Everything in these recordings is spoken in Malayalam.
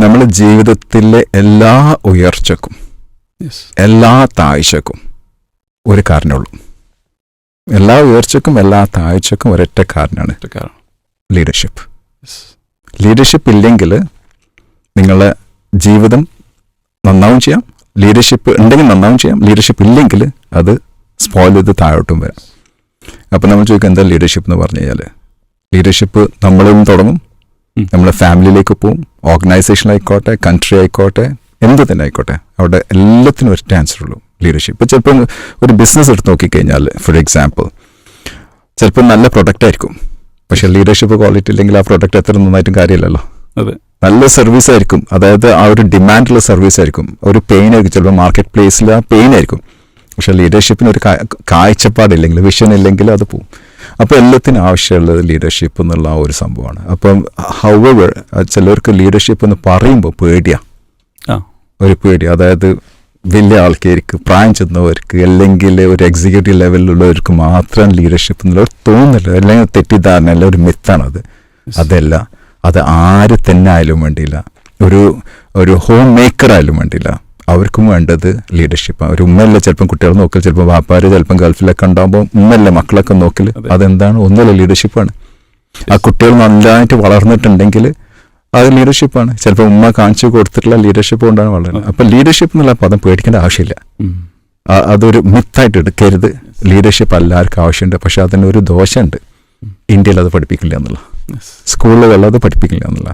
നമ്മുടെ ജീവിതത്തിലെ എല്ലാ ഉയർച്ചക്കും എല്ലാ താഴ്ചക്കും ഒരു കാരണമുള്ളൂ. എല്ലാ ഉയർച്ചക്കും എല്ലാ താഴ്ചക്കും ഒരൊറ്റ കാരണമാണ് ലീഡർഷിപ്പ്. ലീഡർഷിപ്പ് ഇല്ലെങ്കിൽ നിങ്ങളുടെ ജീവിതം നന്നാവും ചെയ്യാം, ലീഡർഷിപ്പ് ഉണ്ടെങ്കിൽ നന്നാവും ചെയ്യാം, ലീഡർഷിപ്പ് ഇല്ലെങ്കിൽ അത് സ്പോയിൽ ചെയ്ത് താഴോട്ടും വരാം. അപ്പം നമ്മൾ ചോദിക്കുക എന്താ ലീഡർഷിപ്പ് എന്ന് പറഞ്ഞു കഴിഞ്ഞാൽ, ലീഡർഷിപ്പ് നമ്മളും തുടങ്ങും, നമ്മുടെ ഫാമിലിയിലേക്ക് പോവും, ഓർഗനൈസേഷനിലായിക്കോട്ടെ, കൺട്രി ആയിക്കോട്ടെ, എന്ത് തന്നെ ആയിക്കോട്ടെ, അവിടെ എല്ലാത്തിനും ഒറ്റ ആൻസർ ഉള്ളൂ ലീഡർഷിപ്പ്. ഇപ്പോൾ ചിലപ്പോൾ ഒരു ബിസിനസ് എടുത്ത് നോക്കിക്കഴിഞ്ഞാൽ, ഫോർ എക്സാമ്പിൾ, ചിലപ്പോൾ നല്ല പ്രൊഡക്റ്റ് ആയിരിക്കും, പക്ഷേ ലീഡർഷിപ്പ് ക്വാളിറ്റി ഇല്ലെങ്കിൽ ആ പ്രൊഡക്റ്റ് എത്ര നന്നായിട്ടും കാര്യമില്ലല്ലോ. അതെ, നല്ല സർവീസ് ആയിരിക്കും, അതായത് ആ ഒരു ഡിമാൻഡുള്ള സർവീസ് ആയിരിക്കും, ഒരു പെയിൻ ആയിരിക്കും, ചിലപ്പോൾ മാർക്കറ്റ് പ്ലേസിൽ ആ പെയിൻ ആയിരിക്കും, പക്ഷേ ലീഡർഷിപ്പിന് ഒരു കാഴ്ചപ്പാടില്ലെങ്കിൽ, വിഷൻ ഇല്ലെങ്കിൽ അത് പോവും. അപ്പോൾ എല്ലാത്തിനും ആവശ്യമുള്ളത് ലീഡർഷിപ്പ് എന്നുള്ള ആ ഒരു സംഭവമാണ്. അപ്പം ഹൗവർ ചിലർക്ക് ലീഡർഷിപ്പ് എന്ന് പറയുമ്പോൾ പേടിയാണ്, ഒരു പേടി. അതായത് വലിയ ആൾക്കാർക്ക്, പ്രായം ചെന്നവർക്ക്, അല്ലെങ്കിൽ ഒരു എക്സിക്യൂട്ടീവ് ലെവലിലുള്ളവർക്ക് മാത്രം ലീഡർഷിപ്പ് എന്നുള്ള തോന്നില്ല, അല്ലെങ്കിൽ തെറ്റിദ്ധാരണ, അല്ല ഒരു മിത്താണത്. അതല്ല, അത് ആര് തന്നെ ആയാലും വേണ്ടിയില്ല, ഒരു ഹോം മേക്കർ ആയാലും വേണ്ടിയില്ല, അവർക്കും വേണ്ടത് ലീഡർഷിപ്പാണ്. ഒരു ഉമ്മയല്ല ചിലപ്പം കുട്ടികളെ നോക്കൽ, ചിലപ്പോൾ വാപ്പാര് ചിലപ്പം ഗൾഫിലൊക്കെ ഉണ്ടാകുമ്പോൾ ഉമ്മയല്ല മക്കളൊക്കെ നോക്കൽ, അതെന്താണ്? ഒന്നല്ല ലീഡർഷിപ്പാണ്. ആ കുട്ടികൾ നല്ലതായിട്ട് വളർന്നിട്ടുണ്ടെങ്കിൽ അത് ലീഡർഷിപ്പാണ്. ചിലപ്പോൾ ഉമ്മ കാണിച്ചു കൊടുത്തിട്ടുള്ള ലീഡർഷിപ്പ് കൊണ്ടാണ് വളരുന്നത്. അപ്പം ലീഡർഷിപ്പ് എന്നുള്ള പദം പേടിക്കേണ്ട ആവശ്യമില്ല, അതൊരു മിത്തായിട്ട് എടുക്കരുത്. ലീഡർഷിപ്പ് എല്ലാവർക്കും ആവശ്യമുണ്ട്, പക്ഷെ അതിനൊരു ദോഷമുണ്ട്, ഇന്ത്യയിൽ അത് പഠിപ്പിക്കില്ല എന്നുള്ള, സ്കൂളുകളിൽ അത് പഠിപ്പിക്കില്ല എന്നുള്ള.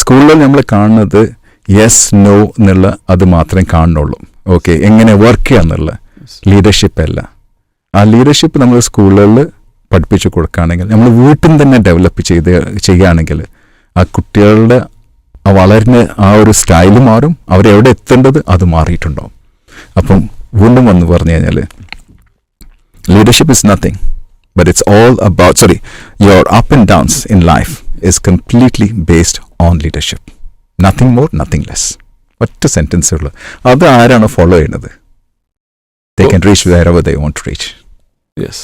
സ്കൂളുകളിൽ നമ്മൾ കാണുന്നത് യെസ് നോ എന്നുള്ള അത് മാത്രമേ കാണുന്നുള്ളൂ. ഓക്കെ, എങ്ങനെ വർക്ക് ചെയ്യാന്നുള്ള ലീഡർഷിപ്പ് അല്ല. ആ ലീഡർഷിപ്പ് നമ്മൾ സ്കൂളുകളിൽ പഠിപ്പിച്ചു കൊടുക്കുകയാണെങ്കിൽ, നമ്മൾ വീട്ടിൽ നിന്ന് തന്നെ ഡെവലപ്പ് ചെയ്യുകയാണെങ്കിൽ, ആ കുട്ടികളുടെ വളരുന്ന ആ ഒരു സ്റ്റൈല് മാറും, അവരെവിടെ എത്തേണ്ടത് അത് മാറിയിട്ടുണ്ടാവും. അപ്പം വീണ്ടും വന്ന് പറഞ്ഞു കഴിഞ്ഞാൽ leadership is nothing but it's all about, your up and downs in life is completely based on leadership. Nothing more, nothing less. ഒറ്റ സെൻറ്റൻസേ ഉള്ളൂ. അത് ആരാണ് ഫോളോ ചെയ്യുന്നത്, they can reach wherever they want to reach. Yes.